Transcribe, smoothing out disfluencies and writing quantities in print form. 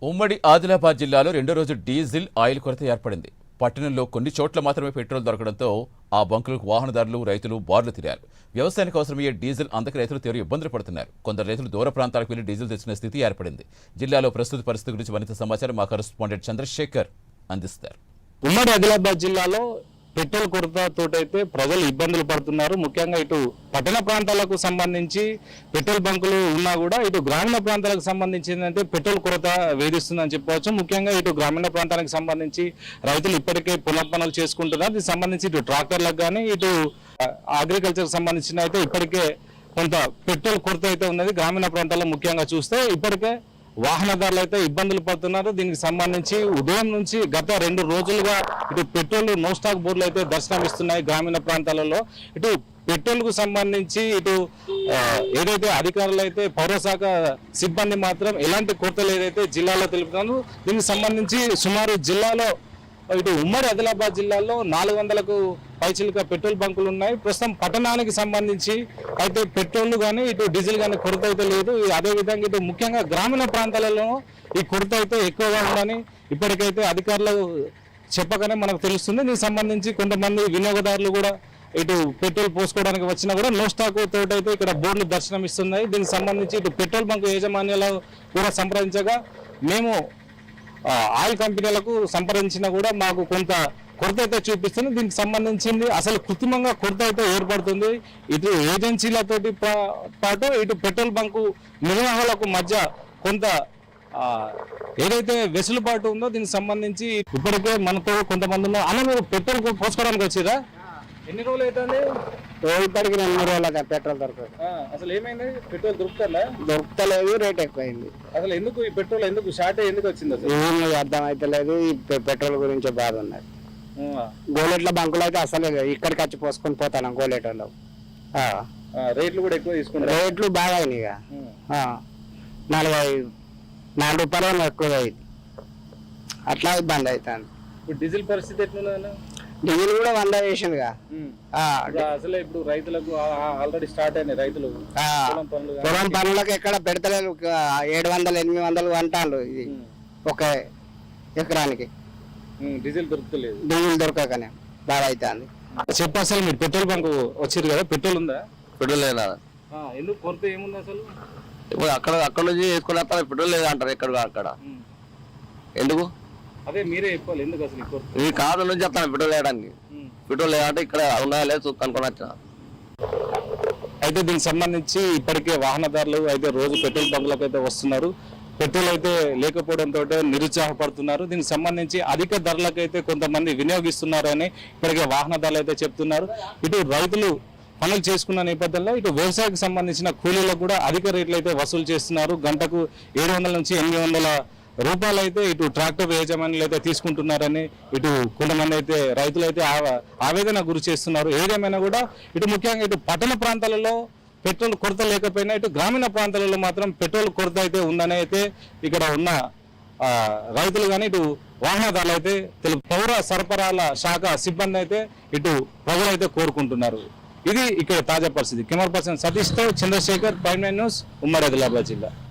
ఉమ్మడి ఆదిలాబాద్ జిల్లాలో రెండో రోజు డీజిల్ ఆయిల్ కొరత ఏర్పడింది. పట్టణంలో కొన్ని చోట్ల మాత్రమే పెట్రోల్ దొరకడంతో ఆ బంకులకు వాహనదారులు, రైతులు బార్లు తిరిగారు. వ్యవసాయానికి అవసరమయ్యే డీజిల్ అందక రైతులు తీవ్ర ఇబ్బందులు పడుతున్నారు. కొందరు రైతులు దూర ప్రాంతాలకు వెళ్లి డీజిల్ తెచ్చిన స్థితి ఏర్పడింది. జిల్లాలో ప్రస్తుత పరిస్థితి గురించి మరింత సమాచారం మా కరెస్పాండెంట్ చంద్రశేఖర్ అందిస్తారు. ఉమ్మడి ఆదిలాబాద్ జిల్లాలో పెట్రోల్ కొరతతోటైతే ప్రజలు ఇబ్బందులు పడుతున్నారు. ముఖ్యంగా ఇటు పట్టణ ప్రాంతాలకు సంబంధించి పెట్రోల్ బంకులు ఉన్నా కూడా ఇటు గ్రామీణ ప్రాంతాలకు సంబంధించి ఏంటంటే పెట్రోల్ కొరత వేధిస్తుందని చెప్పవచ్చు. ముఖ్యంగా ఇటు గ్రామీణ ప్రాంతాలకు సంబంధించి రైతులు ఇప్పటికే పొలం పనులు చేసుకుంటున్నారు. దీనికి సంబంధించి ఇటు ట్రాక్టర్లకు కానీ ఇటు అగ్రికల్చర్ సంబంధించిన అయితే ఇప్పటికే కొంత పెట్రోల్ కొరత అయితే ఉన్నది. గ్రామీణ ప్రాంతాల్లో ముఖ్యంగా చూస్తే ఇప్పటికే వాహనదారులు అయితే ఇబ్బందులు పడుతున్నారు. దీనికి సంబంధించి ఉదయం నుంచి గత 2 రోజులుగా ఇటు పెట్రోల్ నో స్టాక్ బోర్డులు అయితే దర్శనమిస్తున్నాయి గ్రామీణ ప్రాంతాలలో. ఇటు పెట్రోల్ కు సంబంధించి ఇటు ఏదైతే అధికారులు అయితే పౌరశాఖ సిబ్బంది మాత్రం ఎలాంటి కొరతలు ఏదైతే జిల్లాలో తెలుపుతున్నారు. దీనికి సంబంధించి సుమారు జిల్లాలో ఇటు ఉమ్మడి ఆదిలాబాద్ జిల్లాలో 400కు పైచిలుక పెట్రోల్ బంకులు ఉన్నాయి. ప్రస్తుతం పట్టణానికి సంబంధించి అయితే పెట్రోల్ కానీ ఇటు డీజిల్ కానీ కొరత అయితే లేదు. అదేవిధంగా ఇటు ముఖ్యంగా గ్రామీణ ప్రాంతాలలో ఈ కొరత అయితే ఎక్కువగా ఉందని ఇప్పటికైతే అధికారులు చెప్పగానే మనకు తెలుస్తుంది. దీనికి సంబంధించి కొంతమంది వినియోగదారులు కూడా ఇటు పెట్రోల్ పోసుకోవడానికి వచ్చినా కూడా నో స్టాక్ తోటైతే ఇక్కడ బోర్డులు దర్శనమిస్తున్నాయి. దీనికి సంబంధించి ఇటు పెట్రోల్ బంకు యాజమాన్యాలు కూడా సంప్రదించగా మేము ఆయిల్ కంపెనీలకు సంప్రదించినా కూడా మాకు కొంత కొరత అయితే చూపిస్తుంది. దీనికి సంబంధించింది అసలు కృత్రిమంగా కొరత అయితే ఏర్పడుతుంది. ఇటు ఏజెన్సీలతోటి పాటు ఇటు పెట్రోల్ బంకు నిర్వాహకులకు మధ్య కొంత ఏదైతే వెసులుబాటు ఉందో దీనికి సంబంధించి ఇప్పటికే మనతో కొంతమంది అన్న మీరు పెట్రోల్ పోసుకోవడానికి వచ్చిరా? ఎన్ని రోజులు అవుతుంది? ఇప్పటికి 2 రోజులుగా పెట్రోల్ దొరకదు. అసలు ఏమైంది? పెట్రోల్ దొరుకుతలేదు, రేట్ ఎక్కువైంది. అసలు ఎందుకు ఈ పెట్రోల్ ఎందుకు షార్టేజ్ ఎందుకు వచ్చింది? అసలు ఏమీ అర్థం అయితలేదు. ఈ పెట్రోల్ గురించి బాధ ఉన్నది. గోలెట్ల బంకులు అయితే అసలు ఇక్కడికి వచ్చి పోసుకొని పోతాను. గోలెట్లో రేట్లు కూడా ఎక్కువ తీసుకున్నారు. రేట్లు బాగా అయినాయి. ఇక 4 రూపాయలు ఎక్కువ అయింది. అట్లా ఇబ్బంది అవుతుంది. ఇప్పుడు డీజిల్ పరిస్థితి ఎట్లుందన్న? డీజిల్ కూడా 100 వేసిందిగా. అసలు ఇప్పుడు రైతులకు ఆల్రెడీ స్టార్ట్ అయినాయి. రైతులు పొలం పనులకు ఎక్కడ పెడతలేదు. 700-800 అంటారు ఇది ఒక ఎకరానికి. డీజిల్ దొరుకుతలేదు. డీజిల్ దొరకకనే బాగా అవుతుంది. చెప్పు, అసలు మీరు పెట్రోల్ బంక్ వచ్చారు కదా, పెట్రోల్ ఉందా? పెట్రోల్ లేదా? ఎందుకు కొరత ఏముంది అసలు? ఇప్పుడు అక్కడ నుంచి వేసుకుని వస్తారు. పెట్రోల్ లేదా అంటారు ఎక్కడ అక్కడ. ఎందుకు? అదే మీరే చెప్పాలి ఎందుకు అసలు ఈ కొరత. ఈ కాదు నుంచి చెప్తాను పెట్రోల్ వేయడానికి. పెట్రోల్ లేదంటే ఇక్కడ ఉన్నాయా లేదు చూస్తాను వచ్చిన. అయితే దీనికి సంబంధించి ఇప్పటికే వాహనదారులు అయితే రోజు పెట్రోల్ బంకులకు అయితే వస్తున్నారు. పెట్రోల్ అయితే లేకపోవడంతో నిరుత్సాహపడుతున్నారు. దీనికి సంబంధించి అధిక ధరలకైతే కొంతమంది వినియోగిస్తున్నారని ఇప్పటికే వాహనదారులు అయితే చెప్తున్నారు. ఇటు రైతులు పనులు చేసుకున్న నేపథ్యంలో ఇటు వ్యవసాయానికి సంబంధించిన కూలీలకు కూడా అధిక రేట్లు అయితే వసూలు చేస్తున్నారు. గంటకు 700 నుంచి 800 రూపాయలు అయితే ఇటు ట్రాక్టర్ యాజమాన్యులు అయితే తీసుకుంటున్నారని ఇటు కొంతమంది అయితే రైతులు అయితే ఆవేదన గురి చేస్తున్నారు. ఏదేమైనా కూడా ఇటు ముఖ్యంగా ఇటు పట్టణ ప్రాంతాలలో పెట్రోల్ కొరత లేకపోయినా ఇటు గ్రామీణ ప్రాంతాలలో మాత్రం పెట్రోల్ కొరత అయితే ఉందని అయితే ఇక్కడ ఉన్న రైతులు కానీ ఇటు వాహనదారులు అయితే పౌర సరఫరాల శాఖ సిబ్బంది అయితే ఇటు ప్రజలు అయితే కోరుకుంటున్నారు. ఇది ఇక్కడ తాజా పరిస్థితి. కెమెరా పర్సన్ సతీష్తో చంద్రశేఖర్, ప్రైమ్9 న్యూస్, ఉమ్మడి ఆదిలాబాద్ జిల్లా.